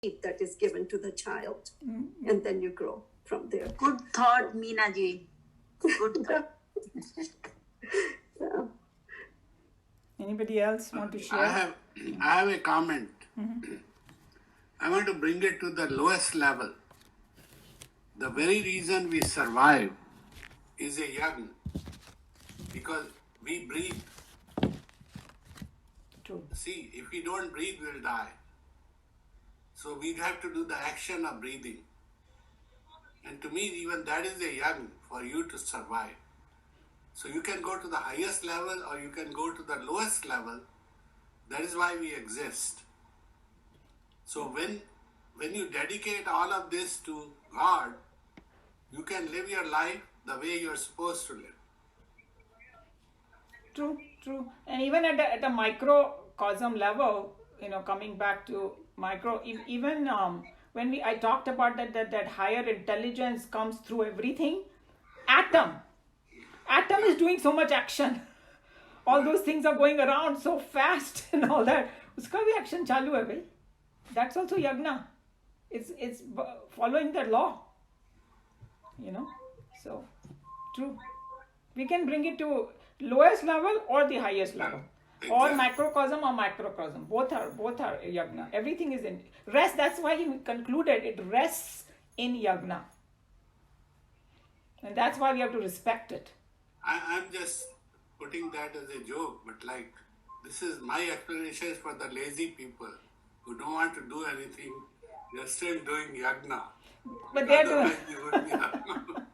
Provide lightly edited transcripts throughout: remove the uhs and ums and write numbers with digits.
that is given to the child. And then you grow from there. Good thought, Meena ji. Good thought. Yeah. Anybody else want to share? I have a comment. I want to bring it to the lowest level. The very reason we survive is a yagna, because we breathe. True. See, if we don't breathe, we'll die. So we have to do the action of breathing. And to me, even that is a yagna for you to survive. So you can go to the highest level or you can go to the lowest level. That is why we exist. So when you dedicate all of this to God, you can live your life the way you're supposed to live. True. And even at a microcosm level, coming back to micro, even when I talked about that higher intelligence comes through everything. Atom is doing so much action. All those things are going around so fast and all that. Uska bhi action chalu hai bhai. That's also yagna. It's following the law. So true. We can bring it to lowest level or the highest level, or microcosm or microcosm. Both are yagna. Everything is in rest. That's why he concluded it rests in yagna, and that's why we have to respect it. I'm just putting that as a joke, but this is my explanation for the lazy people who don't want to do anything. They're still doing yagna. But they're doing. Otherwise they would be yagna.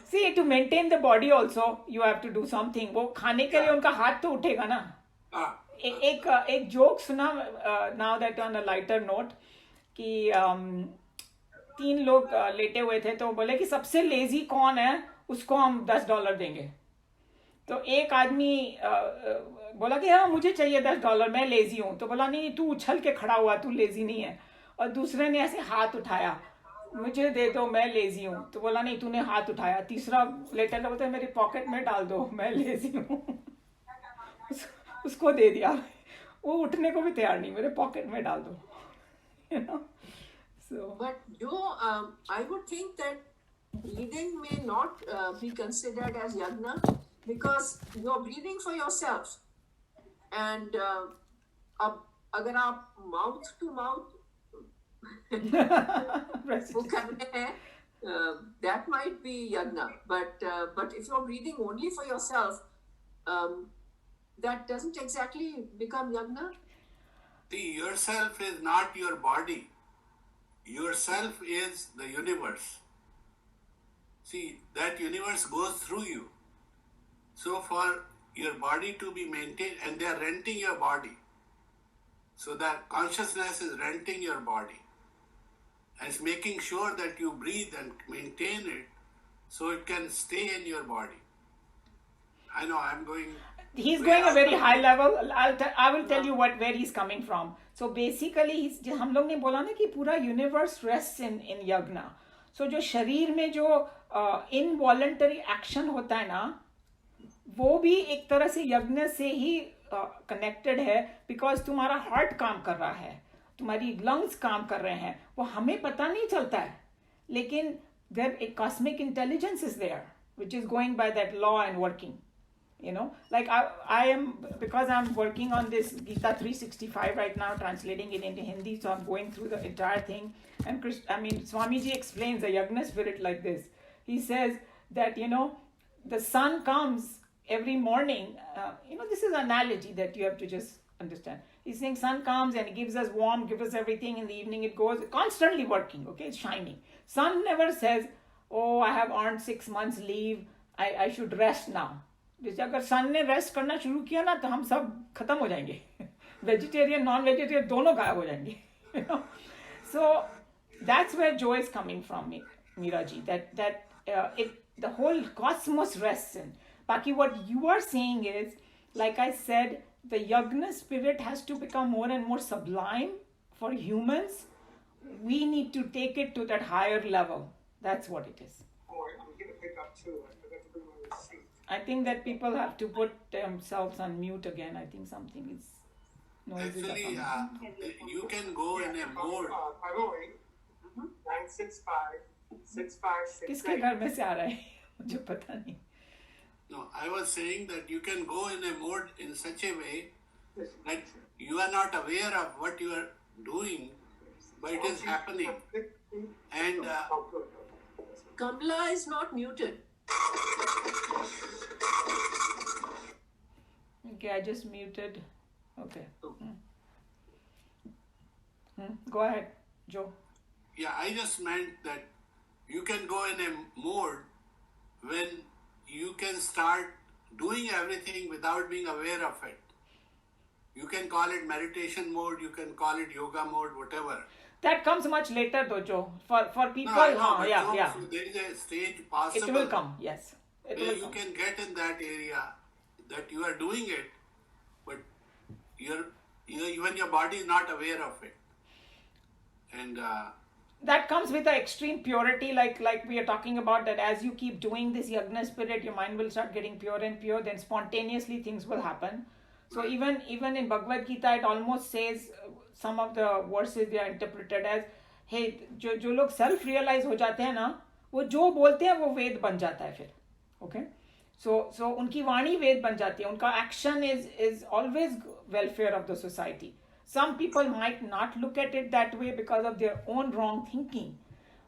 See, to maintain the body also, you have to do something. वो खाने के लिए उनका हाथ तो उठेगा ना. एक joke सुना now that on a lighter note कि 3 लोग लेटे हुए थे तो बोले कि सबसे लेजी कौन है उसको हम $10 देंगे. तो एक आदमी बोला कि हाँ मुझे चाहिए $10, मैं लेजी हूँ. तो बोला नहीं, तू उछल के खड़ा हुआ, तू लेजी नहीं है. और दूसरे ने ऐसे हाथ उठाया, मुझे दे दो, मैं लेजी हूँ. तो बोला नहीं, तूने हाथ उठाया. तीसरा लेटर बोलता है मेरी पॉकेट में डाल दो, मैं लेजी हूँ. उसको दे दिया. वो उठने को भी तैयार नहीं, मेरे पॉकेट में डाल दो. So. But I would think that breathing may not be considered as yagna, because you're breathing for yourself. And अगर आप mouth to mouth वो करने हैं, that might be yagna. But if you're breathing only for yourself, that doesn't exactly become yagna. See, yourself is not your body. Yourself is the universe. See, that universe goes through you. So for your body to be maintained, and they are renting your body. So that consciousness is renting your body. And it's making sure that you breathe and maintain it so it can stay in your body. I know I'm going... He's going a very high level. I will tell you where he's coming from. So basically, हम लोग ने बोला ना कि पूरा universe rests in yagna. So जो शरीर में जो involuntary action होता है ना, वो भी एक तरह से यज्ञ से ही connected है, because तुम्हारा heart काम कर रहा है, तुम्हारी lungs काम कर रहे हैं, वो हमें पता नहीं चलता है, लेकिन there a cosmic intelligence is there, which is going by that law and working. Like I am, because I'm working on this Geeta 365 right now, translating it into Hindi, so I'm going through the entire thing. And Swamiji explains the yagna spirit like this. He says that, the sun comes every morning. This is an analogy that you have to just understand. He's saying sun comes and it gives us warmth, gives us everything. In the evening it goes, constantly working, okay? It's shining. Sun never says, oh, I have earned 6 months leave, I should rest now. जैसे अगर सन ने rest करना शुरू किया ना तो हम सब खत्म हो जाएंगे, वेजिटेरियन नॉन वेजिटेरियन दोनों गायब हो जाएंगे. So that's where joy is coming from, Meeraji, that the whole cosmos rests in. Baki, what you are saying is, like I said, the yagna spirit has to become more and more sublime for humans. We need to take it to that higher level. That's what it is. Oh, I'm going to pick up too. I think that people have to put themselves on mute again. I think something is Actually, you can go in a mode. Finally, 965, 6568. किसके घर में से आ रहा है मुझे पता नहीं. No, I was saying that you can go in a mode in such a way that you are not aware of what you are doing, but it is happening. And Kamala is not muted. Okay, I just muted. Okay. Go ahead, Joe. yeah, I just meant that you can go in a mode when you can start doing everything without being aware of it. You can call it meditation mode, you can call it yoga mode, whatever. That comes much later though, Joe. For people, No, I know, but yeah. so there is a stage possible It will come, yes. It where will you come. can get in that area that you are doing it, but even your body is not aware of it. And That comes with the extreme purity, like we are talking about, that as you keep doing this yagna spirit, your mind will start getting pure and pure, then spontaneously things will happen. So even in Bhagavad Gita, it almost says, some of the verses they are interpreted as, hey, जो लोग self realize हो जाते हैं ना, वो जो बोलते हैं वो वेद बन जाता है फिर. Okay? So उनकी वाणी वेद बन जाती है. उनका action is always welfare of the society. Some people might not look at it that way because of their own wrong thinking.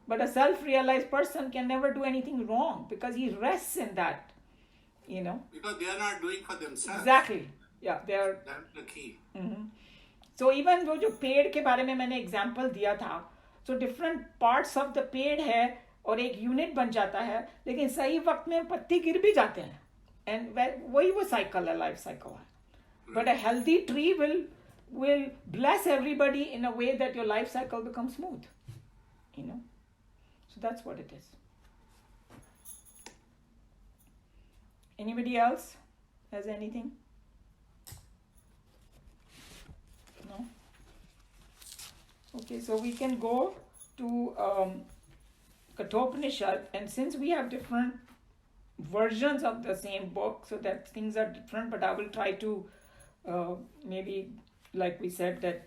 But a self-realized person can never do anything wrong because he rests in that, because they are not doing for themselves. Exactly. Yeah, they are. That's the key. So even वो जो पेड़ के बारे में मैंने example दिया था, so different parts of the पेड़ है और एक यूनिट बन जाता है, लेकिन सही वक्त में पत्ती गिर भी जाते हैं. And वही वो साइकिल है, लाइफ साइकिल है. But a healthy tree will bless everybody in a way that your life cycle becomes smooth. So that's what it is. Anybody else has anything? No? Okay, so we can go to Kathopanishad, and since we have different versions of the same book, so that things are different, but I will try to maybe, like we said, that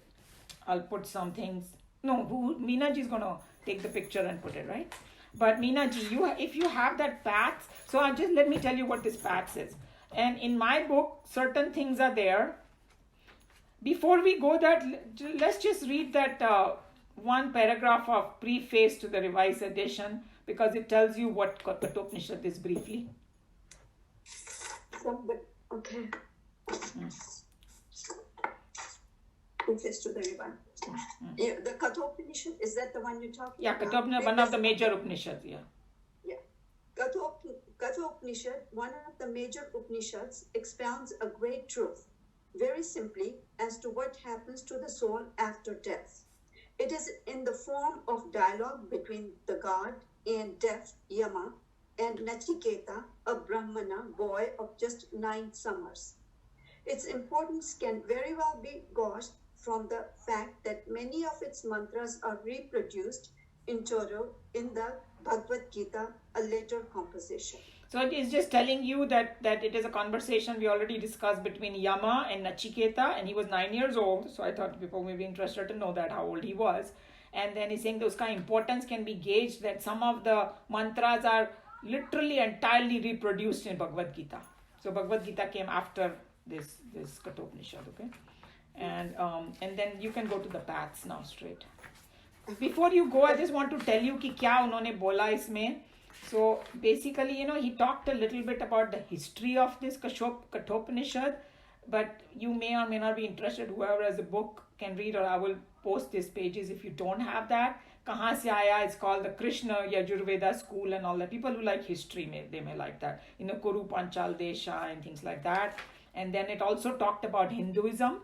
I'll put some things. No, Meena ji is gonna take the picture and put it, right? But Meena ji, if you have that path, so let me tell you what this path is. And in my book, certain things are there. Before we go that, let's just read that one paragraph of preface to the revised edition, because it tells you what Kathopanishad is briefly. Okay. Preface to the revised. Yeah, the Kathopanishad, is that the one you're talking about? Yeah, Kathopanishad, one of the major Upanishads, yeah. Yeah. Kathopanishad, one of the major Upanishads, expounds a great truth, very simply, as to what happens to the soul after death. It is in the form of dialogue between the god and death, Yama, and Nachiketa, a Brahmana boy of just 9 summers. Its importance can very well be gauged from the fact that many of its mantras are reproduced in total in the Bhagavad Gita, a later composition. So it is just telling you that it is a conversation we already discussed between Yama and Nachiketa, and he was 9 years old, so I thought people may be interested to know that, how old he was. And then he's saying those kind of importance can be gauged, that some of the mantras are literally entirely reproduced in Bhagavad Gita. So Bhagavad Gita came after this Kathopanishad, okay? And then you can go to the paths now straight. Before you go, I just want to tell you कि क्या उन्होंने बोला इसमें. So basically, he talked a little bit about the history of this Kathopanishad, but you may or may not be interested. Whoever has a book can read, or I will post these pages if you don't have that. Kahan se aaya? It's called the Krishna Yajurveda school and all that. People who like history, they may like that. Kuru Panchal Desha and things like that. And then it also talked about Hinduism,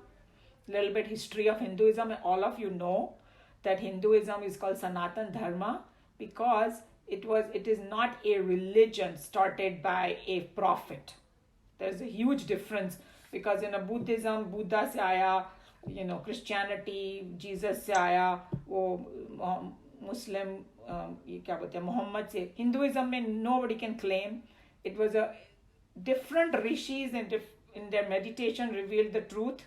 little bit history of Hinduism. All of you know that Hinduism is called Sanatan Dharma because it is not a religion started by a prophet. There's a huge difference, because in a Buddhism, Buddha se aaya, Christianity, Jesus se aaya, Muslim, Muhammad se. Hinduism mein nobody can claim. It was a different rishis in their meditation revealed the truth.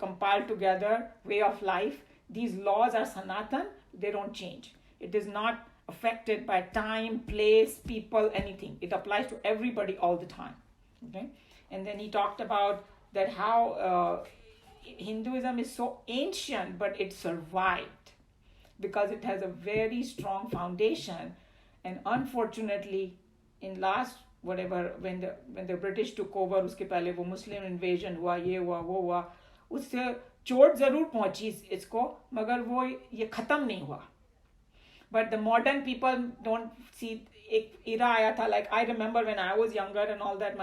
compiled together way of life. These laws are sanatan, they don't change. It is not affected by time, place, people, anything. It applies to everybody all the time. Okay, and then he talked about that how Hinduism is so ancient, but it survived because it has a very strong foundation. And unfortunately, in last whatever, when the British took over, उसके पहले वो Muslim invasion हुआ, ये हुआ, वो हुआ, उससे चोट जरूर पहुंची इसको, मगर वो ये खत्म नहीं हुआ. But the modern people don't see. एक era आया था, like I remember when I was younger and all that,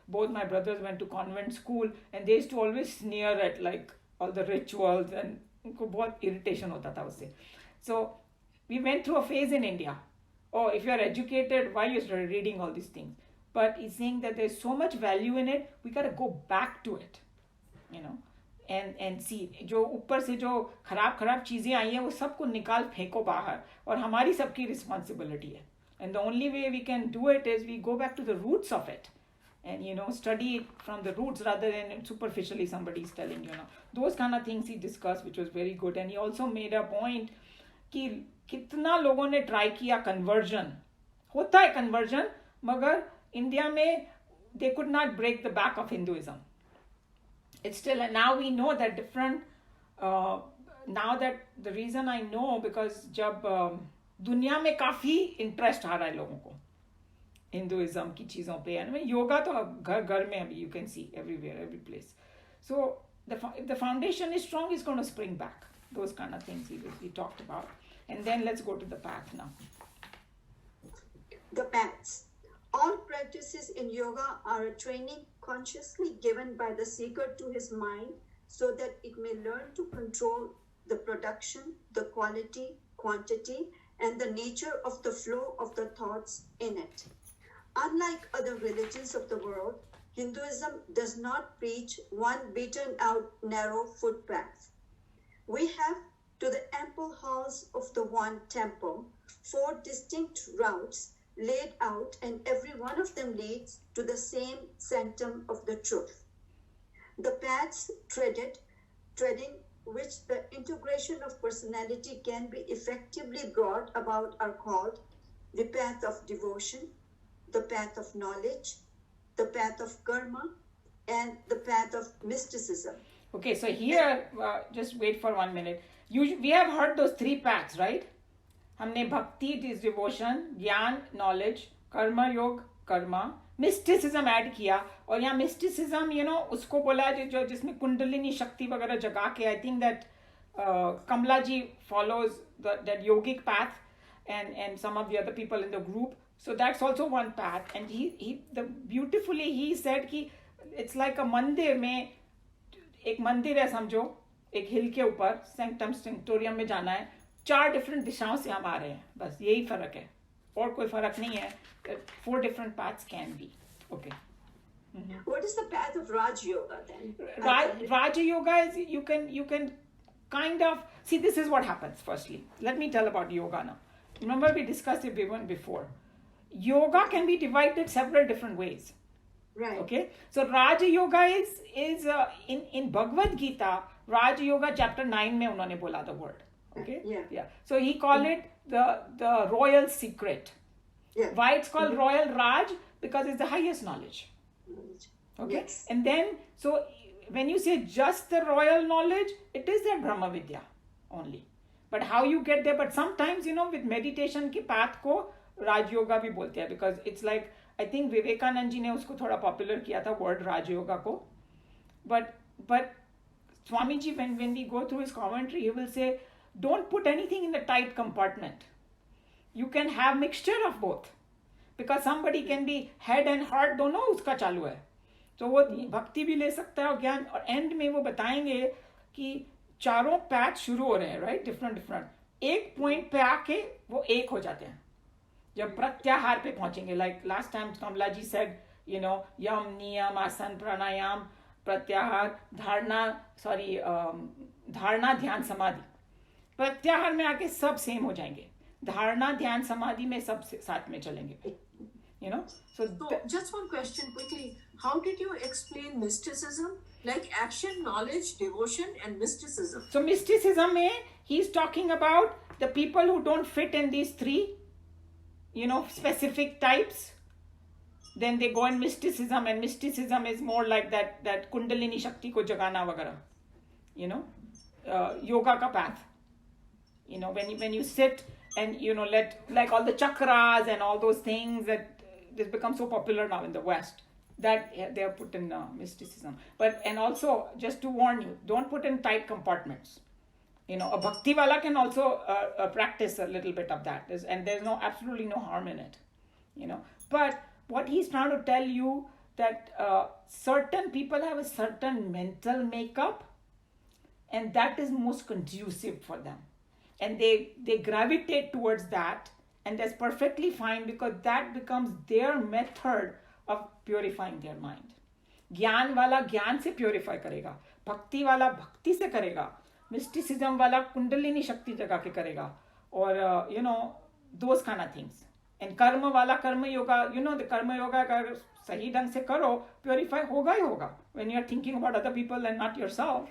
both my brothers went to convent school, and they used to always sneer at like all the rituals, and उनको बहुत irritation होता था उससे. So we went through a phase in India. Oh, if you are educated, why you started reading all these things? But he's saying that there's so much value in it, we got to go back to it, you know, and see जो ऊपर से जो खराब चीज़ें आई हैं वो सबको निकाल फेंको बाहर, और हमारी सबकी responsibility है. And the only way we can do it is we go back to the roots of it, and you know, study it from the roots rather than superficially somebody is telling you. Those kind of things he discussed, which was very good. And he also made a point कि कितना लोगों ने try किया conversion, होता है conversion, मगर India में they could not break the back of Hinduism. It's still, and now we know that different, now that the reason I know, because जब दुनिया में काफ़ी इंटरेस्ट आ रहा है लोगों को हिंदुइज्म की चीज़ों पे, एंड योगा तो घर घर में अभी you can see everywhere, every place. So if the foundation is strong, it's going to spring back. Those kind of things he talked about. And then let's go to the path now. The paths. All practices in yoga are a training consciously given by the seeker to his mind so that it may learn to control the production, the quality, quantity, and the nature of the flow of the thoughts in it. Unlike other religions of the world, Hinduism does not preach one beaten out narrow footpath. We have to the ample halls of the one temple 4 distinct routes laid out, and every one of them leads to the same sanctum of the truth. The paths treading which the integration of personality can be effectively brought about are called the path of devotion, the path of knowledge, the path of karma, and the path of mysticism. Okay, so here, just wait for 1 minute. We have heard those 3 paths, right? हमने भक्ति is devotion, ज्ञान knowledge, कर्म योग Karma, mysticism add किया, और यहाँ mysticism, you know, उसको बोला जो जिसमें कुंडलिनी शक्ति वगैरह जगा के, I think that Kamla ji follows that yogic path, and some of the other people in the group. So that's also one path. And beautifully he said कि it's like a मंदिर में, एक मंदिर है समझो, एक हिल के ऊपर सैंक्टम सेंक्टोरियम में जाना है, 4 डिफरेंट दिशाओं से हम आ रहे हैं, बस यही फर्क है, और कोई फर्क नहीं है. 4 different paths can be. Okay. What is the path of Raj Yoga then? Raja Yoga is you can kind of see, this is what happens. Firstly, let me tell about yoga now. Remember we discussed it even before. Yoga can be divided several different ways. Right. Okay. So Raja Yoga is in Bhagavad Gita, Raja Yoga chapter 9 में उन्होंने बोला the word. Okay. Yeah. So he called it the royal secret. Yeah. Why it's called royal Raj? Because it's the highest knowledge. Okay. Yes. And then, so when you say just the royal knowledge, it is that Brahma Vidya only. But how you get there? But sometimes, you know, with meditation की path को Raj Yoga भी बोलते हैं, because it's like, I think Vivekanand ji ने उसको थोड़ा popular किया था word Raj Yoga को. But Swamiji, when we go through his commentary, he will say, don't put anything in the tight compartment. You can have mixture of both. Because somebody can be head and heart, दोनों उसका चालू है. तो वो भक्ति भी ले सकता है और ज्ञान, और एंड में वो बताएंगे कि चारों पैथ शुरू हो रहे हैं, राइट, डिफरेंट एक पॉइंट पे आके वो एक हो जाते हैं जब प्रत्याहार पे पहुंचेंगे. Like last time Kamala ji said, you know, yama niyama asana प्राणायाम प्रत्याहार धारणा ध्यान समाधि. प्रत्याहार में आके सब सेम हो जाएंगे, धारणा ध्यान समाधि में सब साथ में चलेंगे. You know, so just one question quickly. How did you explain mysticism? like action, knowledge, devotion, and mysticism. So mysticism mein, he's talking about the people who don't fit in these three, specific types. Then they go in mysticism, and mysticism is more like that Kundalini Shakti ko jagana vagara. Yoga ka path. When you sit and let, like all the chakras and all those things that this becomes so popular now in the West, that they are put in mysticism. And also, just to warn you, don't put in tight compartments. A bhakti wala can also practice a little bit of that, and there's absolutely no harm in it. But what he's trying to tell you, that certain people have a certain mental makeup, and that is most conducive for them, and they gravitate towards that, and that's perfectly fine, because that becomes their method of purifying their mind. ज्ञान वाला ज्ञान से purify करेगा, भक्ति वाला भक्ति से करेगा, मिस्टिसिज्म वाला कुंडलिनी शक्ति जगा के करेगा, और those kind of things. And कर्म वाला कर्म योगा, the कर्म योगा अगर सही ढंग से करो, प्योरीफाई होगा ही होगा. When you are thinking about other people and not yourself,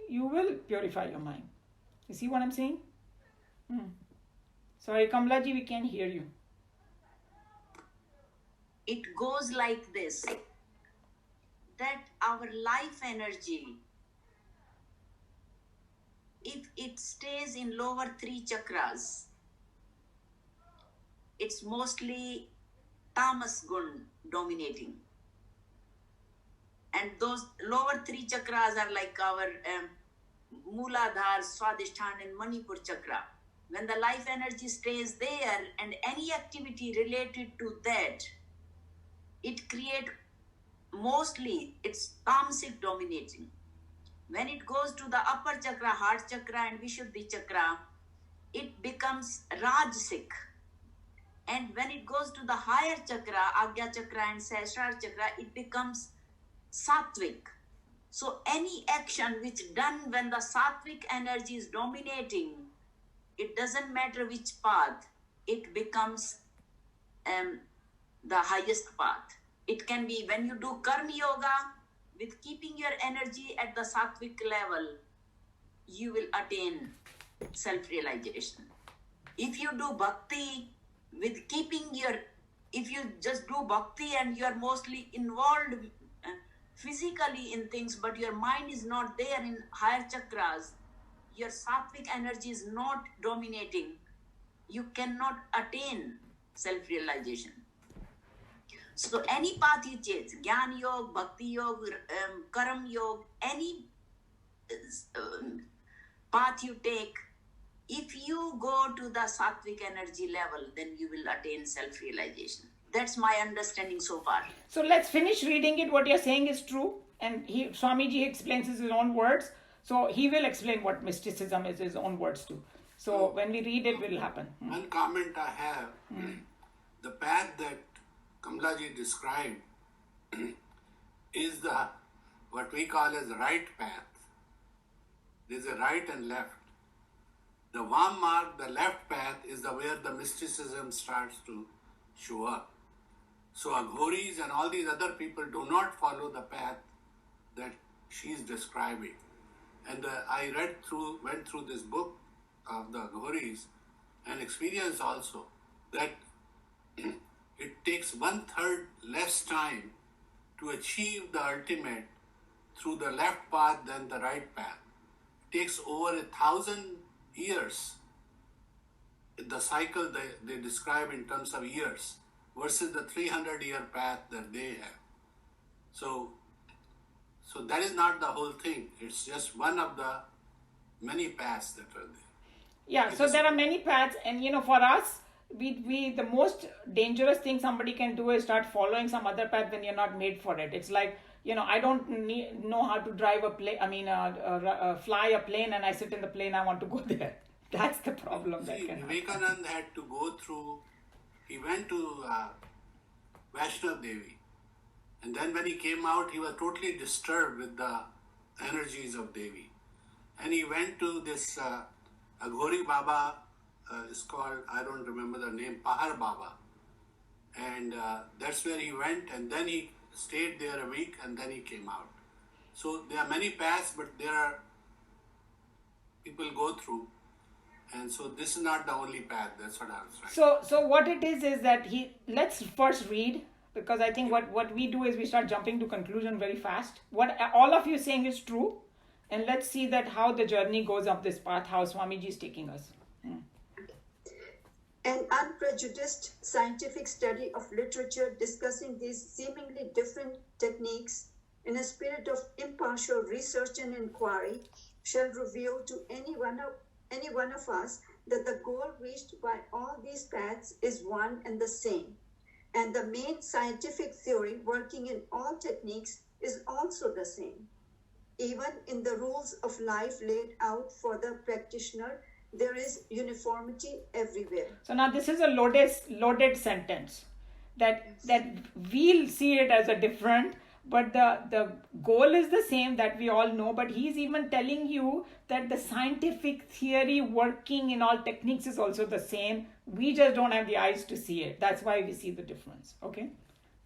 you will purify your mind. You see what I'm saying? Sorry, Kamla ji, we can't hear you. It goes like this, that our life energy, if it stays in lower three chakras, it's mostly tamas gun dominating. And those lower three chakras are like our Mooladhar, Swadhisthana, and Manipur chakra. When the life energy stays there, and any activity related to that, it creates, mostly it's tamasic dominating. When it goes to the upper chakra, heart chakra and Vishuddhi chakra, it becomes rajasic. And when it goes to the higher chakra, Agya chakra and Sahasrara chakra, it becomes sattvic. So any action which done when the sattvic energy is dominating, it doesn't matter which path, it becomes the highest path. It can be when you do karma yoga, with keeping your energy at the sattvic level, you will attain self-realization. If you do bhakti, with keeping if you just do bhakti and you are mostly involved physically in things, but your mind is not there in higher chakras, your sattvic energy is not dominating, you cannot attain self-realization. So any path you change, Jnana Yoga, Bhakti Yoga, Karma Yoga, any path you take, if you go to the sattvic energy level, then you will attain self-realization. That's my understanding so far. So let's finish reading it. What you're saying is true. And Swamiji explains his own words. So he will explain what mysticism is, his own words too. So when we read it, will happen. One comment I have, the path that Kamlaji described is the what we call as the right path. There's a right and left. The warm mark, the left path, is where the mysticism starts to show up. So Aghoris and all these other people do not follow the path that she's describing. And I went through this book of the Aghoris and experienced also that it takes 1/3 less time to achieve the ultimate through the left path than the right path. It takes over 1,000 years, the cycle they describe in terms of years, versus the 300-year path that they have. So that is not the whole thing. It's just one of the many paths that are there. Yeah, so there are many paths, and for us, we the most dangerous thing somebody can do is start following some other path when you're not made for it. It's like, I don't know how to drive a plane. Fly a plane, and I sit in the plane. I want to go there. That's the problem. See, Vivekananda had to go through. He went to Vaishnav Devi, and then when he came out, he was totally disturbed with the energies of Devi, and he went to this Aghori Baba. It's called, I don't remember the name, Pahar Baba, and that's where he went, and then he stayed there a week, and then he came out. So there are many paths, but there are people go through, and so this is not the only path. That's what I was trying. So what it is that let's first read, because I think what we do is we start jumping to conclusion very fast. What all of you saying is true, and let's see that how the journey goes up this path, how Swamiji is taking us. An unprejudiced scientific study of literature discussing these seemingly different techniques in a spirit of impartial research and inquiry shall reveal to any one of us that the goal reached by all these paths is one and the same, and the main scientific theory working in all techniques is also the same. Even in the rules of life laid out for the practitioner, there is uniformity everywhere. So now this is a loaded sentence that we'll see it as a different, but the goal is the same that we all know. But he's even telling you that the scientific theory working in all techniques is also the same. We just don't have the eyes to see it. That's why we see the difference. Okay?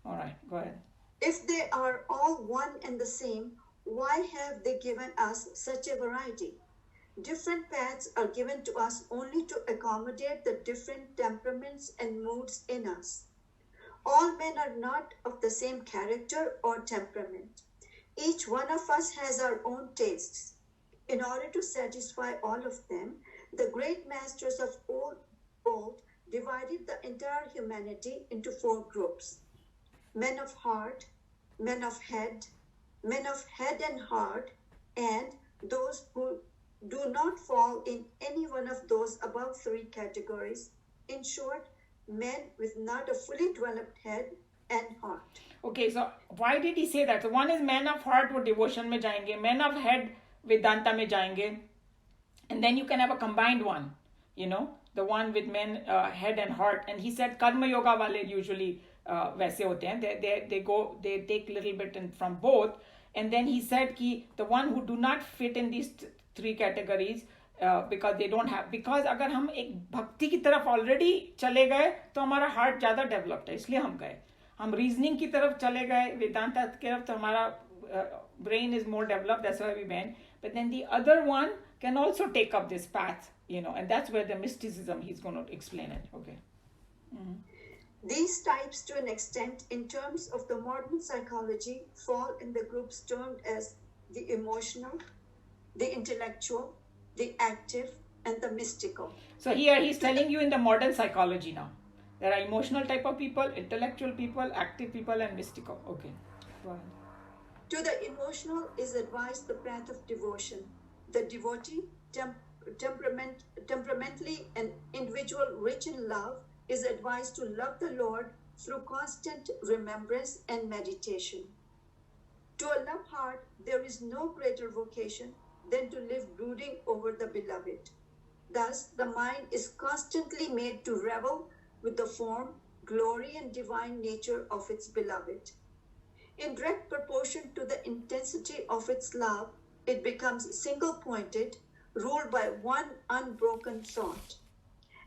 All right, go ahead. If they are all one and the same, why have they given us such a variety? Different paths are given to us only to accommodate the different temperaments and moods in us. All men are not of the same character or temperament. Each one of us has our own tastes. In order to satisfy all of them, the great masters of old divided the entire humanity into 4 groups: men of heart, men of head and heart, and those who do not fall in any one of those above 3 categories. In short, men with not a fully developed head and heart. Okay, so why did he say that? So one is men of heart wo devotion mein jayenge, men of head Vedanta mein jayenge, and then you can have a combined one, the one with men head and heart. And he said karma yoga wale usually वैसे होते हैं, they take little bit from both. And then he said कि the one who do not fit in these 3 categories because they don't have, because अगर हम एक भक्ति की तरफ ऑलरेडी चले गए तो हमारा हार्ट ज़्यादा डेवलप्ड है, इसलिए हम गए. हम रीजनिंग की तरफ चले गए, वेदांता की तरफ, तो हमारा brain is more developed, that's why we went. But then the other one can also take up this path, and that's where the mysticism, he's going to explain it. Okay. Mm-hmm. These types, to an extent, in terms of the modern psychology, fall in the groups termed as the emotional, the intellectual, the active, and the mystical. So here he's telling you in the modern psychology now. There are emotional type of people, intellectual people, active people, and mystical. Okay. Go ahead. To the emotional is advised the path of devotion. The devotee, temperamentally an individual rich in love, is advised to love the Lord through constant remembrance and meditation. To a love heart, there is no greater vocation than to live brooding over the beloved. Thus, the mind is constantly made to revel with the form, glory, and divine nature of its beloved. In direct proportion to the intensity of its love, it becomes single-pointed, ruled by one unbroken thought.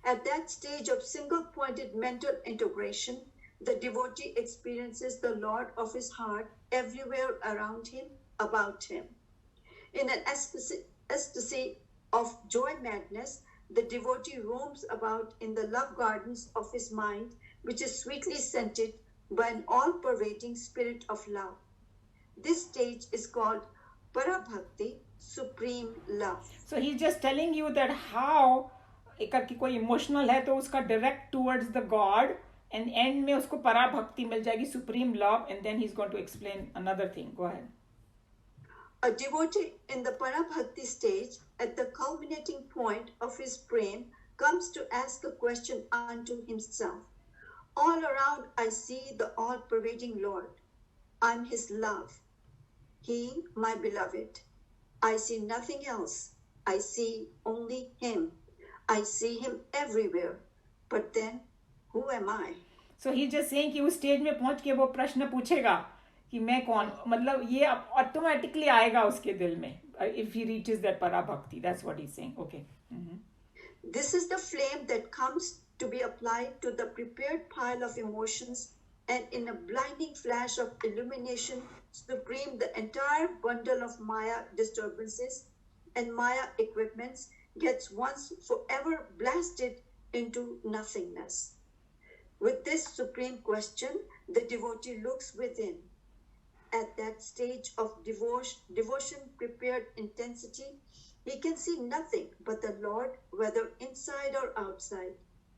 At that stage of single-pointed mental integration, the devotee experiences the Lord of his heart everywhere around him, about him. In an ecstasy of joy madness, the devotee roams about in the love gardens of his mind, which is sweetly scented by an all-pervading spirit of love. This stage is called Parabhakti, supreme love. So he's just telling you that how कि कोई emotional है तो उसका direct towards the God, and end में उसको पराभक्ति मिल जाएगी, supreme love, and then he is going to explain another thing. Go ahead. A devotee in the Parabhakti stage, at the culminating point of his prem, comes to ask a question unto himself. All around I see the all-pervading Lord. I'm his love. He, my beloved. I see nothing else. I see only him. I see him everywhere. But then, who am I? So he's just saying कि उस stage में पहुंच के वो प्रश्न पूछेगा कि मैं कौन, मतलब ये ऑटोमेटिकली आएगा उसके दिल में if he reaches that parabhakti. That's what he's saying. Okay. Mm-hmm. This is the flame that comes to be applied to the prepared pile of emotions, and in a blinding flash of illumination Supreme, the entire bundle of Maya disturbances and Maya equipments gets once forever blasted into nothingness. With this supreme question, the devotee looks within. At that stage of devotion prepared intensity, he can see nothing but the Lord, whether inside or outside.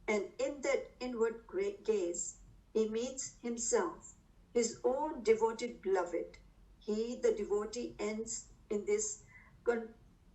And in that inward gaze, he meets himself, his own devoted beloved. He, the devotee, ends in this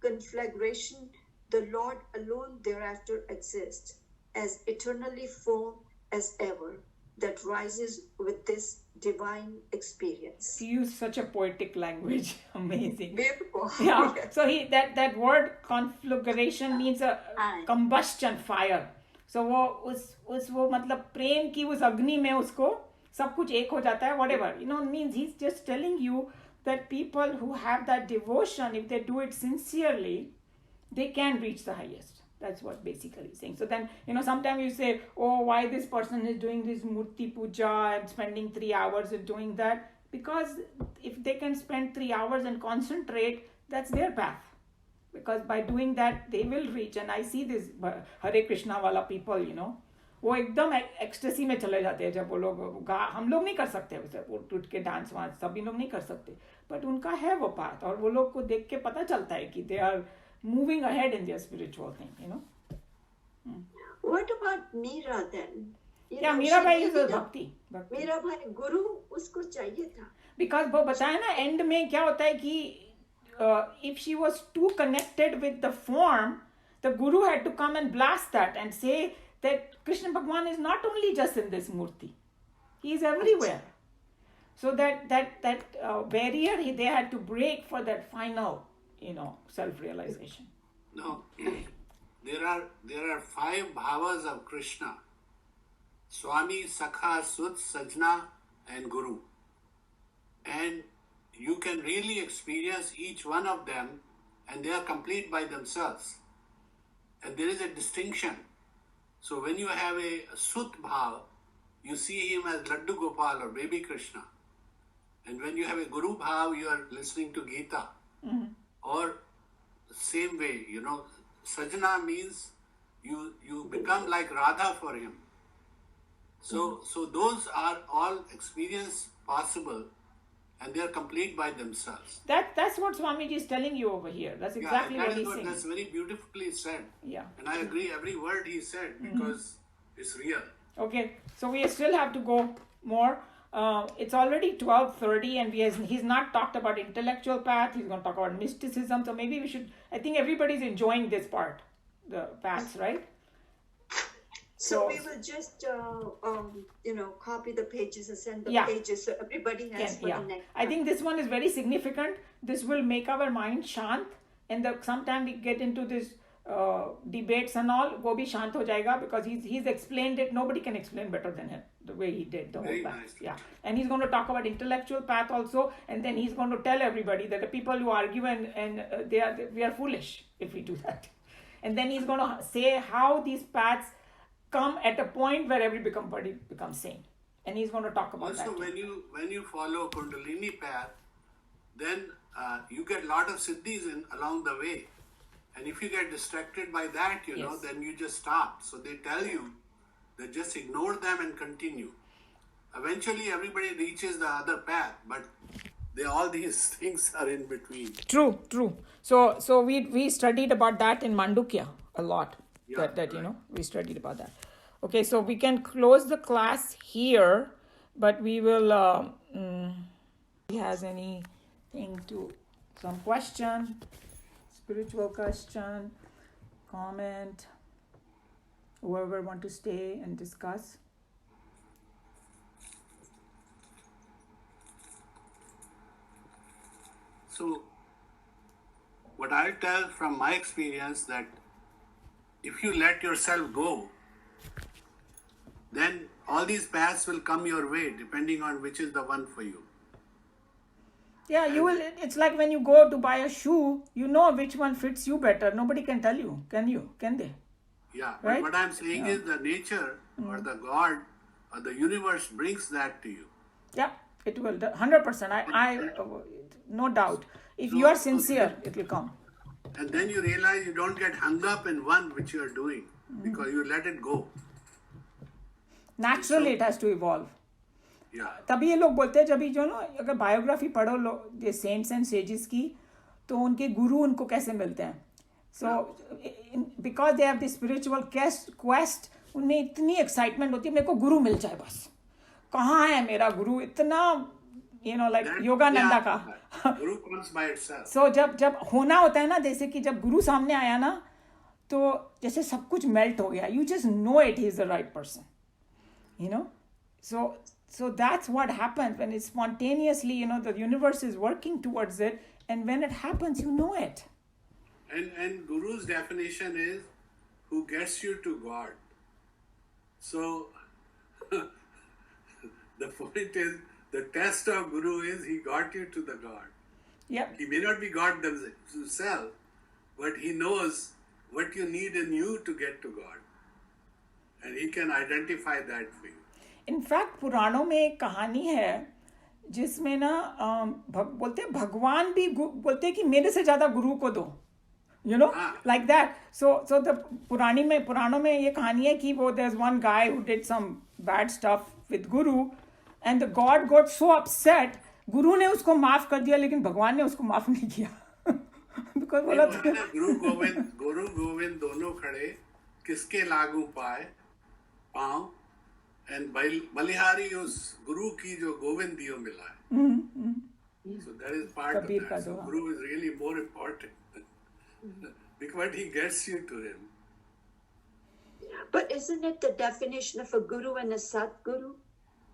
conflagration. The Lord alone thereafter exists, as eternally form as ever, that rises with this divine experience. He used such a poetic language. Amazing. Beautiful. Yeah. So that word conflagration means a combustion, fire. So वो मतलब प्रेम की उस अग्नि में उसको सब कुछ एक हो जाता है, whatever. Means he's just telling you that people who have that devotion, if they do it sincerely, they can reach the highest. That's what basically he's saying. So then, sometimes you say, oh, why this person is doing this murti puja and spending 3 hours in doing that? Because if they can spend 3 hours and concentrate, that's their path. Because by doing that, they will reach. And I see this Hare Krishna wala people, वो एकदम ecstasy में चले जाते हैं जब वो लोग हम लोग नहीं कर सकते उठ के डांस वांस सभी लोग नहीं कर सकते, बट उनका है वो पाथ, और वो लोग को देख के पता चलता है कि they are moving ahead in their spiritual thing. What about Meera then? Yeah, Meera Bhai is a bhakti. Meera Bhai, guru उसको चाहिए था. Because वो बताया ना end में क्या होता है कि if she was too connected with the form, the guru had to come and blast that and say that Krishna Bhagwan is not only just in this murti, he is everywhere. So that barrier they had to break for that final self-realization. No, there are 5 bhavas of Krishna: Swami, Sakha, Sut, Sajna, and Guru. And you can really experience each one of them, and they are complete by themselves. And there is a distinction. So when you have a Sut bhav, you see him as Laddu Gopal or Baby Krishna. And when you have a Guru bhav, you are listening to Geeta. Mm-hmm. Or same way, Sajna means you become like Radha for him. So those are all experience possible, and they are complete by themselves. That's what Swamiji is telling you over here. That's exactly what he's saying. That's very beautifully said. Yeah. And I agree every word he said, because it's real. Okay, so we still have to go more. It's already 12:30, and he's not talked about intellectual path. He's going to talk about mysticism. So maybe we should. I think everybody's enjoying this part, the paths, right? So we will just copy the pages and send the pages so everybody has for the next. I think this one is very significant. This will make our mind shant, and sometime we get into this debates and all, wo bhi shant ho jayega, because he's explained it. Nobody can explain better than him the way he did the whole Very path. nice. Yeah, and he's going to talk about intellectual path also, and then he's going to tell everybody that the people who argue and we are foolish if we do that, and then he's going to say how these paths come at a point where everybody becomes sane, and he's going to talk about also, that. Also, when you follow Kundalini path, then you get lot of siddhis along the way. And if you get distracted by that, then you just stop. So they tell you that just ignore them and continue. Eventually, everybody reaches the other path, but all these things are in between. True. So we studied about that in Mandukya a lot. Yeah, that we studied about that. Okay, so we can close the class here, but we will. He has anything some question? Spiritual question, comment, whoever want to stay and discuss. So, what I'll tell from my experience that if you let yourself go, then all these paths will come your way depending on which is the one for you. Yeah, you will. It's like when you go to buy a shoe, you know which one fits you better. Nobody can tell you. Can you? Can they? Yeah, Right? but what I'm saying is the nature or the God or the universe brings that to you. Yeah, It will 100%. No doubt. If you are sincere, it will come. And then you realize you don't get hung up in one which you are doing because you let it go. Naturally, it has to evolve. Yeah. तभी ये लोग बोलते हैं जब जो ना अगर biography पढ़ो लो ये सेंट्स एंड सेजेस की तो उनके गुरु उनको कैसे मिलते हैं so because they have the spiritual quest उनमें इतनी एक्साइटमेंट होती है मेरे को गुरु मिल जाए बस कहाँ है मेरा गुरु इतना लाइक योगानंदा का Guru comes by itself. सो जब होना होता है ना जैसे कि जब गुरु सामने आया ना तो जैसे सब कुछ मेल्ट हो गया you just know it he is the right person So that's what happens when it's spontaneously, the universe is working towards it, and when it happens, you know it. And Guru's definition is who gets you to God. So the point is, the test of Guru is he got you to the God. Yep. He may not be God himself, but he knows what you need in you to get to God. And he can identify that for you. In fact पुराणों में एक कहानी है जिसमें ना बोलते हैं भगवान भी बोलते हैं कि मेरे से ज्यादा गुरु को दो लाइक दैट सो द पुराणों में ये कहानी है कि वो there is one guy who did some bad stuff with guru and the god got so upset गुरु ने उसको माफ कर दिया लेकिन भगवान ने उसको माफ नहीं किया बिकॉज बोला गुरु गोविंद दोनों खड़े किसके लागू पाए पाँव and बलिहारी उस गुरु की जो गोविंद दियो मिला है so that is part of that so Guru is really more important because he gets you to him. But isn't it the definition of a guru and a Satguru?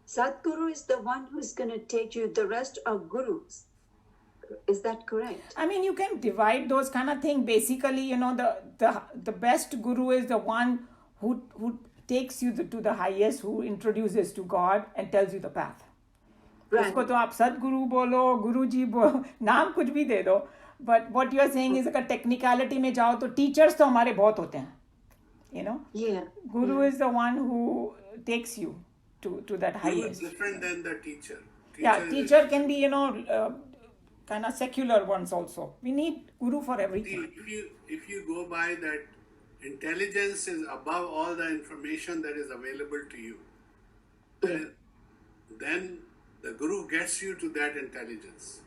Satguru is the one who's going to take you. The rest are gurus. Is that correct? I mean, you can divide those kind of things. Basically, the best guru is the one who takes you to the highest, who introduces to God and tells you the path. उसको तो आप सदगुरु बोलो गुरुजी बोलो नाम कुछ भी दे दो but what you are saying is अगर टेक्निकलिटी में जाओ तो टीचर्स तो हमारे बहुत होते हैं Guru is the one who takes you to that highest. Guru is different than the teacher. Teacher can be kind of secular ones also. We need guru for everything. If you go by that intelligence is above all the information that is available to you. Then the guru gets you to that intelligence.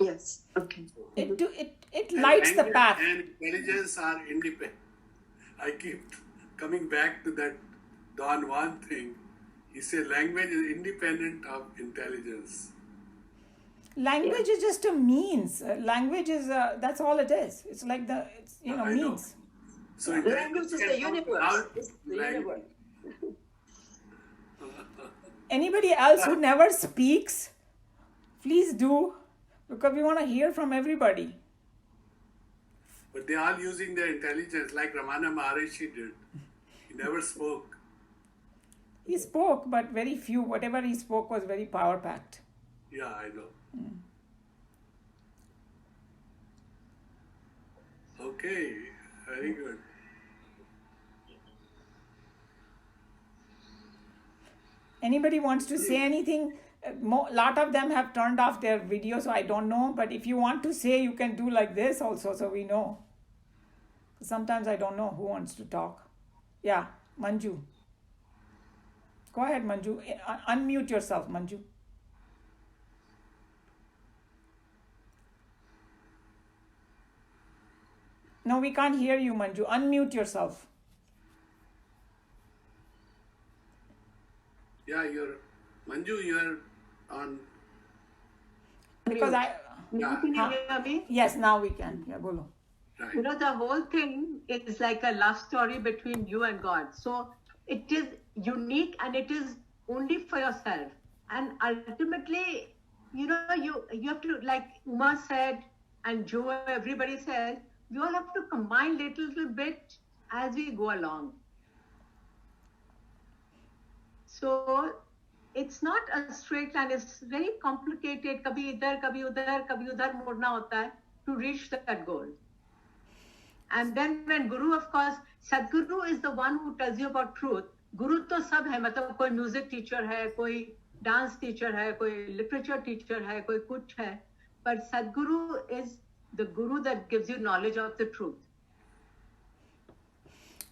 Yes. Okay. It lights the path. And intelligence are independent. I keep coming back to that Don Juan thing. He said language is independent of intelligence. Language is just a means. Language is that's all it is. It's like means. So language is the universe. It's the universe. Anybody else who never speaks, please do, because we want to hear from everybody. But they are using their intelligence like Ramana Maharishi did. He never spoke. He spoke, but very few. Whatever he spoke was very power-packed. Yeah, I know. Okay, very good. Anybody wants to say anything? Lot of them have turned off their video, so I don't know. But if you want to say, you can do like this also, so we know. Sometimes I don't know who wants to talk. Yeah, Manju. Go ahead, Manju. Unmute yourself, Manju. No, we can't hear you, Manju. Unmute yourself. Yeah, Manju, you're on. Because Now can you hear me? Yes, now we can. Yeah, bolo. Right. You know, the whole thing is like a love story between you and God. So it is unique and it is only for yourself. And ultimately, you have to, like Uma said and Joe, everybody said, we all have to combine little bit as we go along. So it's not a straight line. It's very complicated. Kabhi idhar, kabhi udhar modna hota hai to reach that goal. And then when Guru, of course, Sadguru is the one who tells you about truth. Guru to sab hai, matlab koi music teacher hai, koi dance teacher है, कोई literature teacher है, कोई कुछ है, पर सदगुरु is the guru that gives you knowledge of the truth.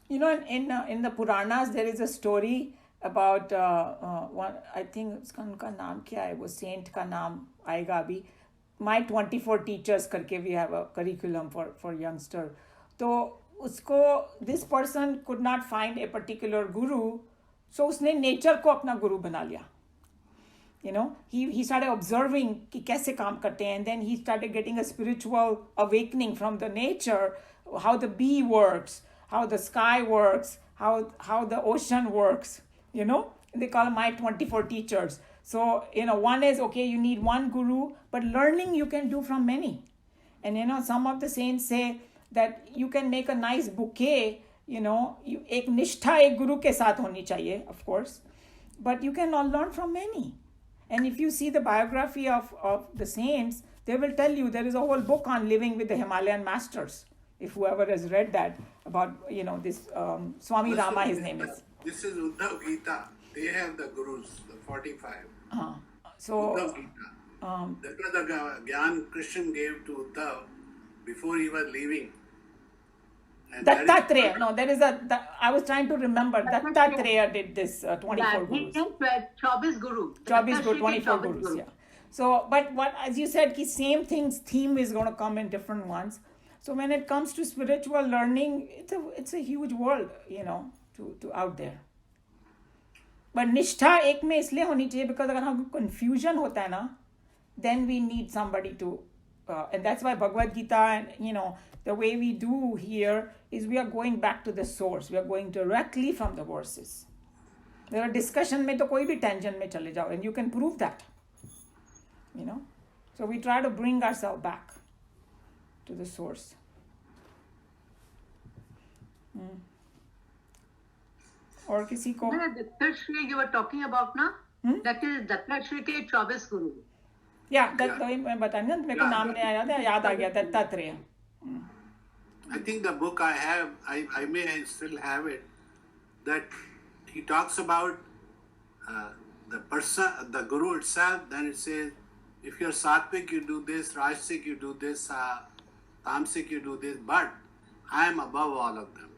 You know, in the Puranas, there is a story about one. I think उसका उनका नाम क्या है? वो saint का नाम आएगा अभी. My 24 teachers करके we have a curriculum for youngster. तो उसको this person could not find a particular guru, so उसने nature को अपना गुरु बना लिया. You know, he started observing कि कैसे काम करते हैं, and then he started getting a spiritual awakening from the nature, how the bee works, how the sky works, how the ocean works. You know, they call my 24 teachers. So, you know, one is, okay, you need one guru, but learning you can do from many. And, you know, some of the saints say that you can make a nice bouquet, you know, एक निष्ठा एक गुरु के साथ होनी चाहिए, of course, but you can all learn from many. And if you see the biography of the saints, they will tell you there is a whole book on living with the Himalayan masters. If whoever has read that about, you know, this Swami Rama, his name is. This is Uddhav Geeta. They have the gurus, the 45. So, Uddhav Geeta. That was the Gyan Krishna gave to Uddhav before he was leaving. And Dattatreya. No, there is I was trying to remember. Dattatreya did this 24 gurus. 24 guru. 24 gurus, yeah. So, but what, as you said, ki same theme is going to come in different ones. So when it comes to spiritual learning, it's a huge world, you know, to out there. But nishtha ek mein isliye honi chahiye because agar humko confusion hota hai na, then we need somebody to, and that's why Bhagavad Gita and, you know, the way we do here is we are going back to the source. We are going directly from the verses. There are discussion mein to koi bhi tangent mein chale jao, and you can prove that, you know. So we try to bring ourselves back to the source. और किसी को Dattatreya you were talking about ना, that is Dattatreya के 24 गुरु. Yeah, that मैं बताया ना, मेरे को नाम नहीं आया, याद आ गया, Dattatreya. I think the book I have, I may still have it, that he talks about the person, the guru itself. Then it says, if you're sattvic, you do this, rajasic, you do this, tamasic, you do this, but I am above all of them.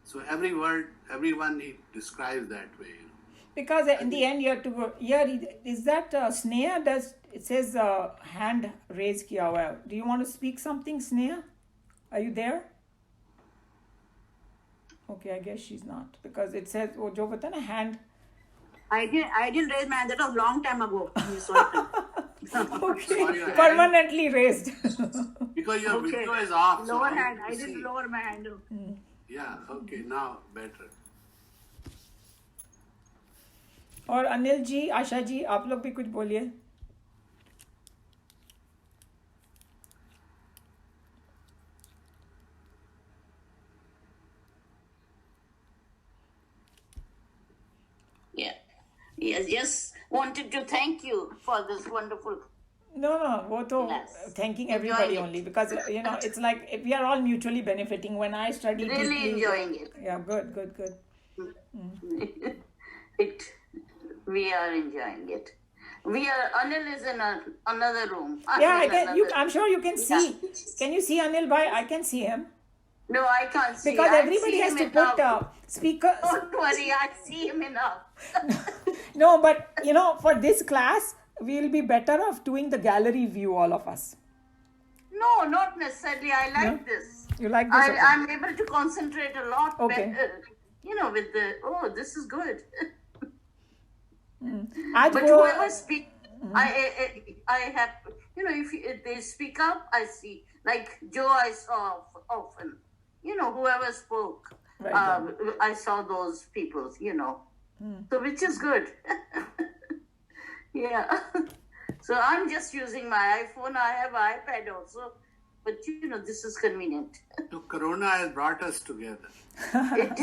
So every word, everyone he describes that way. You know. Because in the end, you have to go. Yeah, is that Sneha? It says hand raised kiya hua hai. Do you want to speak something, Sneha? Are you there? Okay, I guess she's not, because it says wo jo bata na hand. I didn't raise my hand. That was long time ago. Okay, permanently raised. Because your video is off. Lower hand. I didn't lower my hand. Yeah. Okay. Now better. और अनिल जी, आशा जी, आप लोग भी कुछ बोलिए. Yes, just wanted to thank you for this wonderful. No, वो तो thanking everybody only, because you know it's like we are all mutually benefiting. When I study, Really enjoying it. Yeah, good. We are enjoying it. Anil is in another room. I'm sure you can see. Can you see Anil bhai? I can see him. No, I can't see. Because everybody has to put speaker. Don't worry, I see him enough. No, but you know, for this class, we'll be better off doing the gallery view, all of us. No, not necessarily. I like this. You like this? Okay. I'm able to concentrate a lot Okay. better. You know, with this is good. But whoever speaks, I have, you know, if they speak up, I see. Like Joe, I saw often. You know, whoever spoke, Right. I saw those people. You know, so which is good. Yeah. So I'm just using my iPhone. I have iPad also, but you know, this is convenient. So Corona has brought us together. It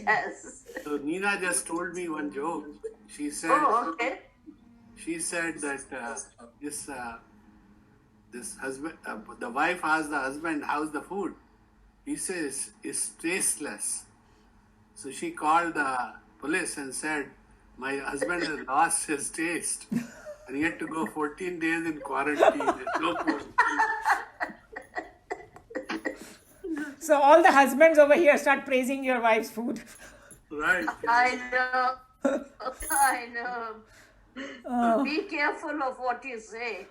has. So Nina just told me one joke. She said. Oh, okay. She said that this husband, the wife asked the husband, "How's the food?" He says, "It's tasteless." So she called the police and said, My husband has lost his taste and he had to go 14 days in quarantine. No food. So all the husbands over here start praising your wife's food. Right. I know. I know. Be careful of what you say.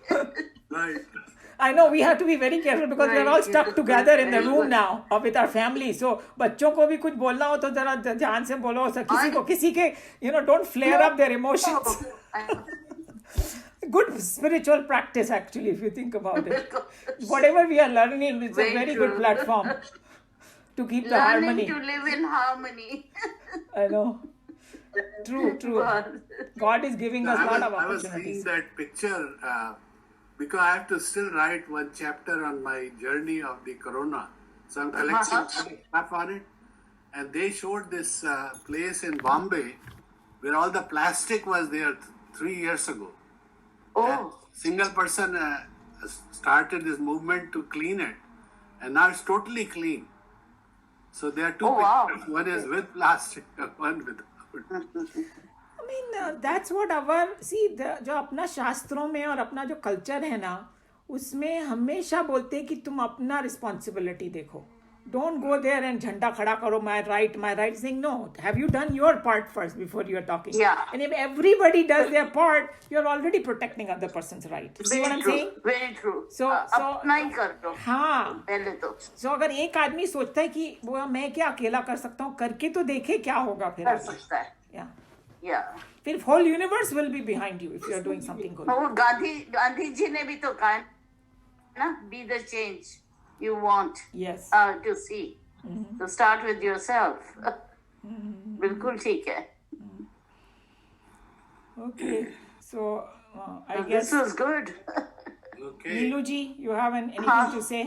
Right. I know we have to be very careful because we're all stuck together in the room now or with our family. So बच्चों को भी कुछ बोलना हो तो जरा ध्यान से बोलो. So किसी के don't flare up their emotions. Good spiritual practice actually if you think about it. Whatever we are learning is a very good platform to keep the harmony. Learning to live in harmony. I know. True. God is giving us a lot of I was seeing opportunities. that picture because I have to still write one chapter on my journey of the corona. So I'm collecting stuff on it. And they showed this place in Bombay where all the plastic was there 3 years ago. And single person started this movement to clean it. And now it's totally clean. So there are two pictures. One is with plastic and one without. I mean, that's what जो अपना शास्त्रों में और अपना जो culture है ना उसमें हमेशा बोलते हैं कि तुम अपना रिस्पॉन्सिबिलिटी देखो. Don't go there and झंडा खड़ा करो my right saying no. Have you done your part first before you are talking? Yeah. And if everybody does their part, you're already protecting other person's right. See what I'm saying? Very true. So अपना ही कर दो. हाँ. पहले तो. So अगर एक आदमी सोचता है कि वो मैं क्या अकेला कर सकता हूँ करके तो देखे क्या होगा फिर. कर सकता है. Yeah. फिर whole universe will be behind you if you are doing something good. वो गांधी जी ने भी तो कहा ना, be the change you want to see. So start with yourself. बिल्कुल ठीक है. Okay. So I guess this was good. Okay. Neelu ji, you have anything to say?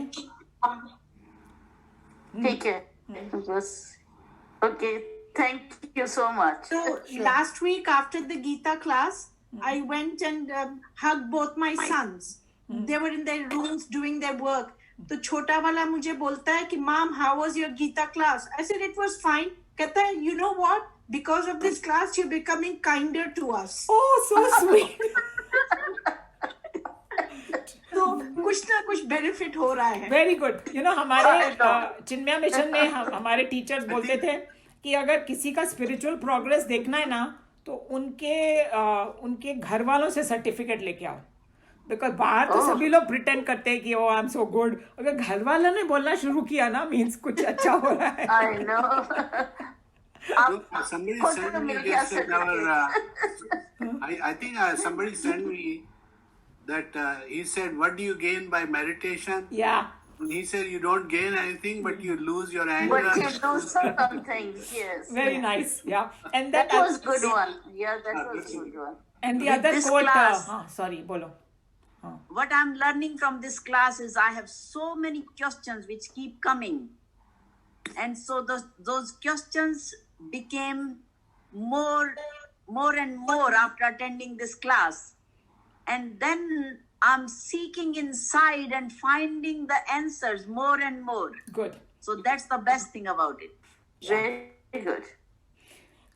ठीक है. बस. Okay. Thank you so much. So last week after the Geeta class, I went and hugged both my sons. They were in their rooms doing their work. तो छोटा वाला मुझे बोलता है कि Mom, how was your Geeta class? I said it was fine. कहता है, you know what? Because of this class, you're becoming kinder to us. Oh, so sweet. तो कुछ ना कुछ benefit हो रहा है. Very good. You know हमारे चिन्मया मिशन में हमारे टीचर्स बोलते थे कि अगर किसी का स्पिरिचुअल प्रोग्रेस देखना है ना तो उनके घर वालों से सर्टिफिकेट लेके आओ. बिकॉज बाहर तो सभी लोग प्रिटेंड करते हैं कि ओ आई एम सो गुड. अगर घर वालों ने बोलना शुरू किया ना मीन्स कुछ अच्छा हो रहा है. I know. Somebody sent me this in our, I think somebody sent me that he said, what do you gain by meditation? Yeah. And he said, you don't gain anything, but you lose your anger. But you do some things, yes. Very nice. Yeah. And that was good one. Yeah, that was good one. And the With other this quote, class, sorry, bolo. What I'm learning from this class is I have so many questions which keep coming. And so those questions became more and more after attending this class. And then I'm seeking inside and finding the answers more and more. Good. So that's the best thing about it. Very good.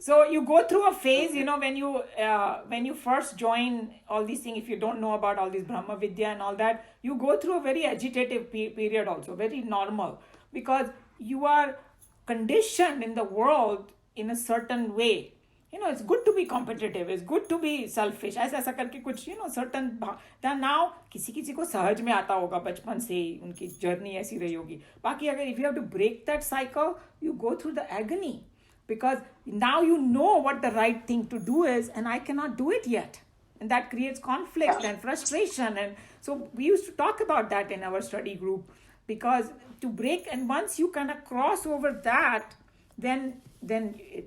So you go through a phase, you know, when you first join all these things, if you don't know about all this Brahma Vidya and all that, you go through a very agitative period also, very normal, because you are conditioned in the world in a certain way. You know, it's good to be competitive, it's good to be selfish. ऐसा करके कुछ, you know, certain now किसी को सहज में आता होगा बचपन से ही उनकी जर्नी ऐसी रही होगी. बाकी अगर if you have to break that cycle, you go through the agony. Because now you know what the right thing to do is, and I cannot do it yet. And that creates conflict and frustration. And so we used to talk about that in our study group. Because to break, and once you kind of cross over that, then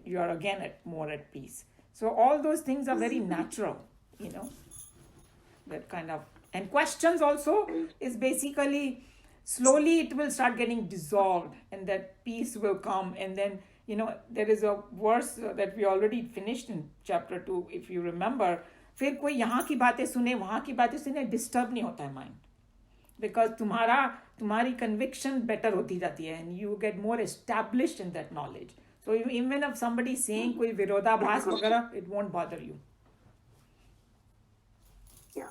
you're again more at peace. So all those things are very natural, you know. That kind of, and questions also is basically, slowly it will start getting dissolved and that peace will come. And then, you know, there is a verse that we already finished in chapter 2, if you remember. फिर कोई यहाँ की बातें सुने, वहाँ की बातें सुने, disturb नहीं होता है mind. Because तुम्हारी conviction better होती जाती है and you get more established in that knowledge. So even if somebody is saying कोई विरोधाभास वगैरह, it won't bother you. Yeah,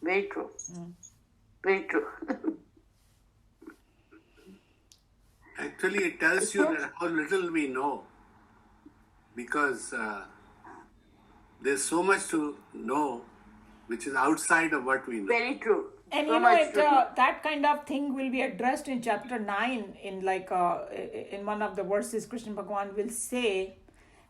very true. Very true. Actually, it tells you that how little we know, because there's so much to know which is outside of what we know. Very true. And So you know, much true. that kind of thing will be addressed in chapter 9 in in one of the verses. Krishna Bhagwan will say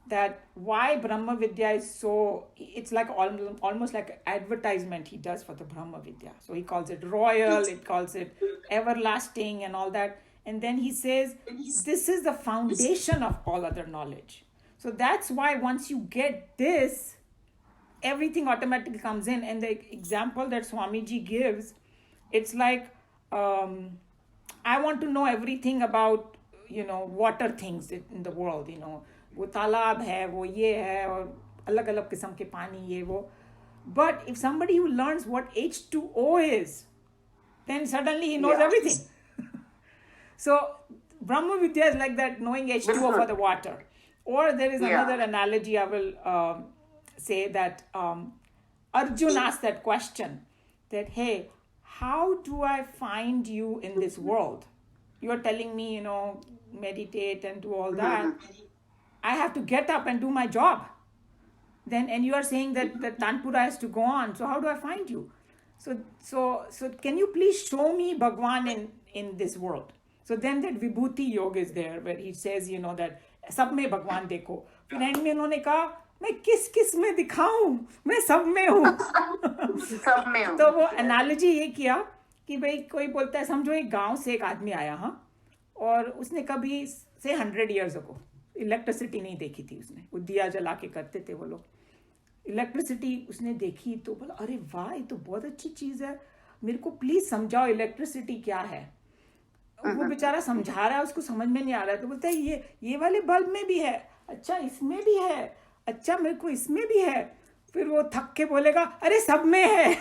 that why Brahma Vidya is so, it's like almost like an advertisement he does for the Brahma Vidya. So he calls it royal, it calls it everlasting and all that. And then he says, this is the foundation of all other knowledge. So that's why once you get this, everything automatically comes in. And the example that Swamiji gives, it's like, I want to know everything about, water things in the world, वो तालाब है, वो ये है, और अलग अलग किस्म के पानी ये वो. But if somebody who learns what H2O is, then suddenly he knows everything. So Brahma Vidya is like that, knowing H2O for the water. Or there is another analogy I will say that Arjun asked that question, that, hey, how do I find you in this world? You're telling me, meditate and do all that. I have to get up and do my job. Then, and you are saying that the Tanpura has to go on. So how do I find you? So can you please show me Bhagwan in this world? So then that Vibhuti Yoga is there, where he says, that सब में भगवान देखो. फिर and में उन्होंने कहा, मैं किस किस में दिखाऊं, मैं सब में हूँ. सब में हूँ. तो वो एनालॉजी ये किया कि भाई कोई बोलता है, समझो एक गांव से एक आदमी आया, और उसने कभी से 100 years ago इलेक्ट्रिसिटी नहीं देखी थी. उसने वो दिया जला के करते थे वो लोग. इलेक्ट्रिसिटी उसने देखी तो बोला, अरे वाह, ये तो बहुत अच्छी चीज़ है, मेरे को प्लीज समझाओ इलेक्ट्रिसिटी क्या है. वो बेचारा समझा रहा है, उसको समझ में नहीं आ रहा है. तो बोलता है ये वाले बल्ब में भी है, अच्छा इसमें भी है, अच्छा मेरे को इसमें भी है. फिर वो थक के बोलेगा, अरे सब में है.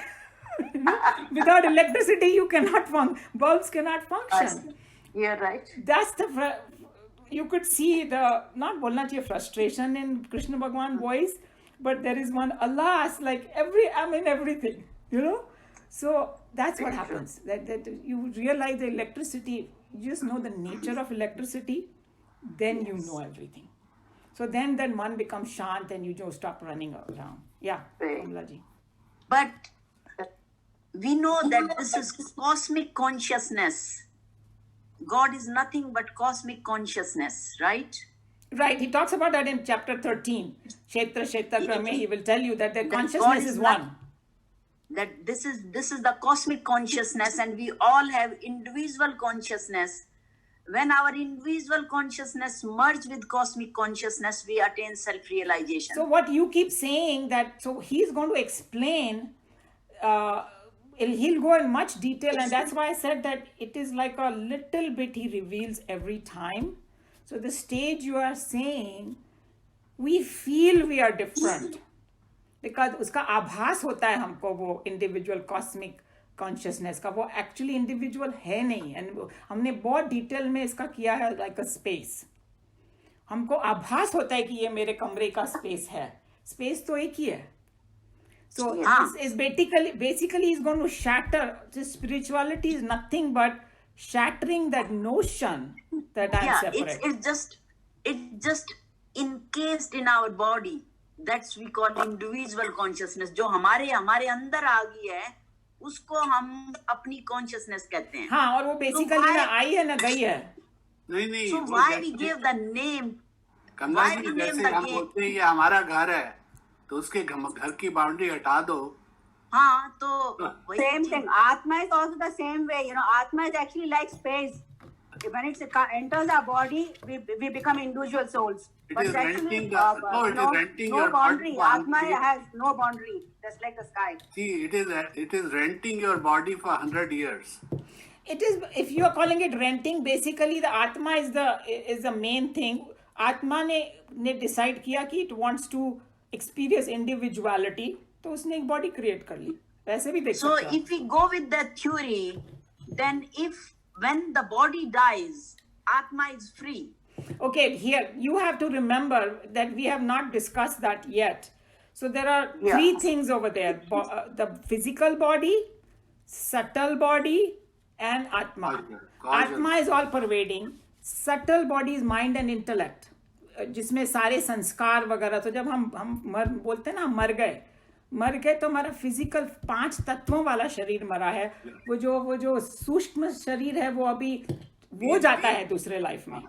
Without electricity you cannot function, bulbs cannot function. You're right. That's the, you could see the, not bolna chahiye frustration in Krishna Bhagwan voice, but there is one alas, like everything, So that's what happens, that you realize the electricity, you just know the nature of electricity, then you know everything. So then one becomes shant and you just stop running around. Yeah, Kamala ji. But we know that this is cosmic consciousness. God is nothing but cosmic consciousness, right? Right, he talks about that in chapter 13. Kshetra Krame, he will tell you that the consciousness is one. That this is the cosmic consciousness, and we all have individual consciousness. When our individual consciousness merge with cosmic consciousness, we attain self-realization. So what you keep saying that, so he's going to explain, he'll go in much detail, and that's why I said that it is like a little bit he reveals every time. So the stage you are saying, we feel we are different. Because उसका आभास होता है हमको वो individual cosmic consciousness का, वो actually individual है नहीं. एंड हमने बहुत डिटेल में इसका किया है, लाइक अ स्पेस. हमको आभास होता है कि ये मेरे कमरे का स्पेस है, स्पेस तो एक ही है. So is basically is going to shatter. The spirituality is nothing but shattering that notion that I'm separate. It's just encased in our body. That's we call individual consciousness. जो हमारे अंदर आ गई है, उसको हम अपनी consciousness कहते हैं. हाँ, और वो basically ना आई है ना गई है. नहीं. So why we give the name? Why we name the हम बोलते हैं ये हमारा घर है, तो उसके घर की बाउंड्री हटा दो. हाँ, तो same thing. Atma is also the same way. Atma is actually like space. When it enters our body, we become individual souls. It but is actually, renting it is renting no your boundary. body. Atma has no boundary, just like the sky. See, it is renting your body for 100 years. It is, if you are calling it renting, basically the Atma is the main thing. Atma ने decide किया कि it wants to experience individuality, तो उसने एक body create कर ली. वैसे भी देख So सकते हो. if we go with that theory, then when the body dies, Atma is free. Okay, here you have to remember that we have not discussed that yet. So there are Yeah. three things over there: the physical body, subtle body, and Atma. Causal. Atma is all pervading. Subtle body is mind and intellect, जिसमें सारे संस्कार वगैरह. तो जब हम बोलते हैं ना हम मर गए तो हमारा फिजिकल 5 तत्वों वाला शरीर मरा है. वो जो सूक्ष्म शरीर है वो अभी वो जाता है दूसरे लाइफ में.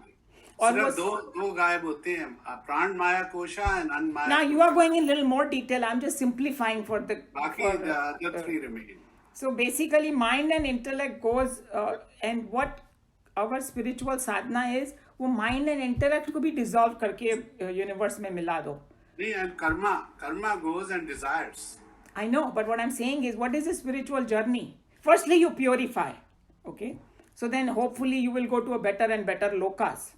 और सिर्फ दो गायब होते हैं, प्राण माया कोशा and अनमाया. Now you are going in little more detail. I'm just simplifying for the. बाकी the other three remain. So basically, mind and intellect goes, and what our spiritual sadhana is, वो mind and intellect को भी dissolve करके universe में मिला दो. नहीं, and karma goes and desires. I know, but what I'm saying is, what is the spiritual journey? Firstly, you purify, okay? So then hopefully you will go to a better and better lokas.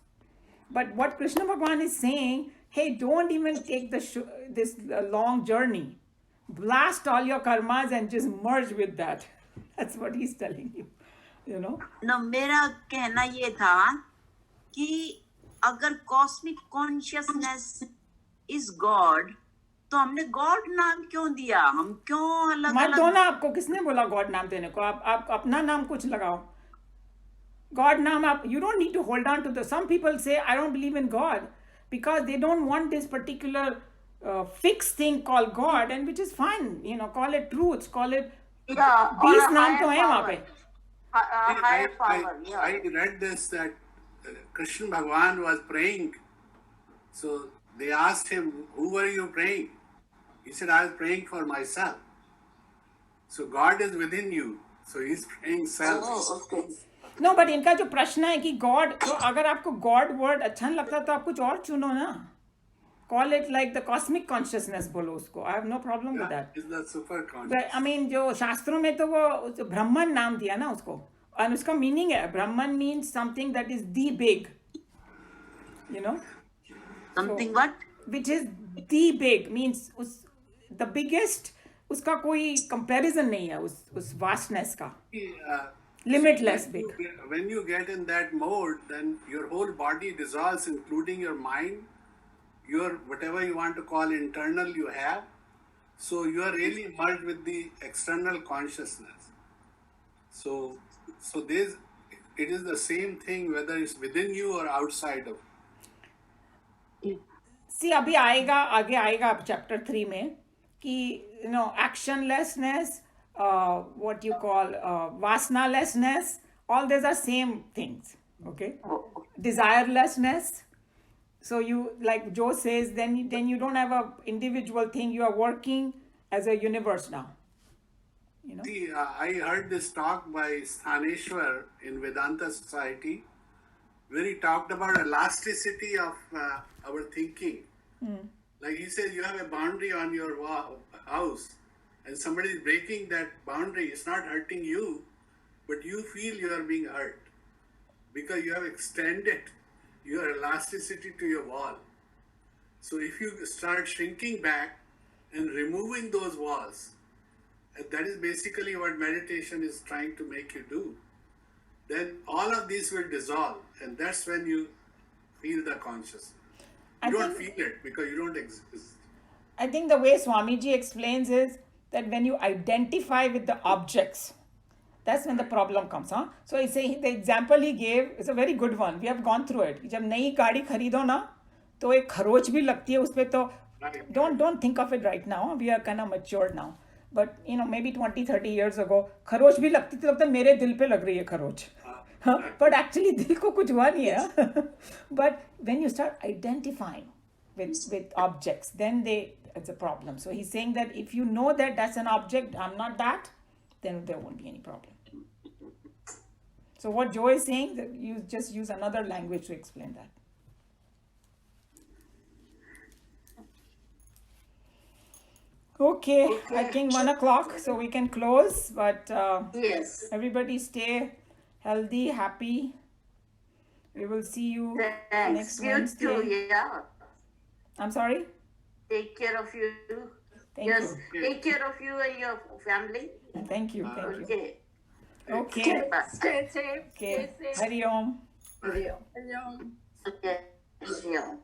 But what Krishna Bhagavan is saying, hey, don't even take this long journey. Blast all your karmas and just merge with that. That's what he's telling you, you know. No, मेरा कहना ये था कि अगर cosmic consciousness is God, तो हमने God नाम क्यों दिया? हम क्यों अलग मत अलग? दो ना, आपको किसने बोला God नाम देने को? आप अपना नाम कुछ लगाओ. God नाम आप, you don't need to hold on to the. Some people say I don't believe in God because they don't want this particular fixed thing called God, and which is fine, you know, call it truth, call it. Yeah, or 20 a नाम higher तो है वहाँ पे. higher power. Yeah. I read this that Krishna Bhagavan was praying. So they asked him, who were you praying? He said, I was praying for myself. So God is within you. So he's praying self. Oh, okay. No, but इनका जो प्रश्न है कि God, तो अगर आपको God word अच्छा नहीं लगता तो आप कुछ और चुनो ना. Call it like the cosmic consciousness बोलो उसको. I have no problem with that. Is the super conscious. But, I mean जो शास्त्रों में तो वो ब्रह्मन नाम दिया ना उसको. और उसका मीनिंग है, ब्रह्मन means something that is the big, you know. Something what? Which is the big means the biggest, उसका कोई comparison नहीं है उस vastness का. Limitless big. When you get in that mode, then your whole body dissolves, including your mind, your whatever you want to call internal you have. So you are really merged with the external consciousness. So this, it is the same thing whether it's within you or outside of you. See, अभी आगे आएगा chapter 3 में कि you know actionlessness, what you call vasanalessness, all these are same things, okay? Desirelessness. So you, like Joe says, then you don't have a individual thing. You are working as a universe now. You know. See, I heard this talk by Sthaneshwar in Vedanta Society, where he talked about elasticity of our thinking. Like he says, you have a boundary on your house, and somebody is breaking that boundary. It's not hurting you, but you feel you are being hurt because you have extended your elasticity to your wall. So if you start shrinking back and removing those walls, and that is basically what meditation is trying to make you do, then all of these will dissolve, and that's when you feel the consciousness. You don't feel it because you don't exist. I think the way Swamiji explains is that when you identify with the objects, that's when the problem comes, huh? So the example he gave is a very good one. We have gone through it. जब नई गाड़ी खरीदो ना, तो एक खरोच भी लगती है उसपे तो. Don't think of it right now. We are kind of matured now. But you know, maybe 20-30 years ago, खरोच भी लगती थी, लगता है मेरे दिल पे लग रही है खरोच. But actually दिल को कुछ हुआ नहीं है. But when you start identifying with objects, then it's a problem. So he's saying that if you know that that's an object, I'm not that, then there won't be any problem. So what Joe is saying, that you just use another language to explain that. Okay, I think 1 o'clock, so we can close. But Yes. everybody stay healthy, happy. We will see you Thanks. next You Wednesday. too, yeah. I'm sorry? Take care of you. Thank Yes. you. Take care of you and your family. Thank you. Thank you. Okay. Okay. Bye. Stay safe. Okay. Stay safe. Hari Om. Hello. Yeah.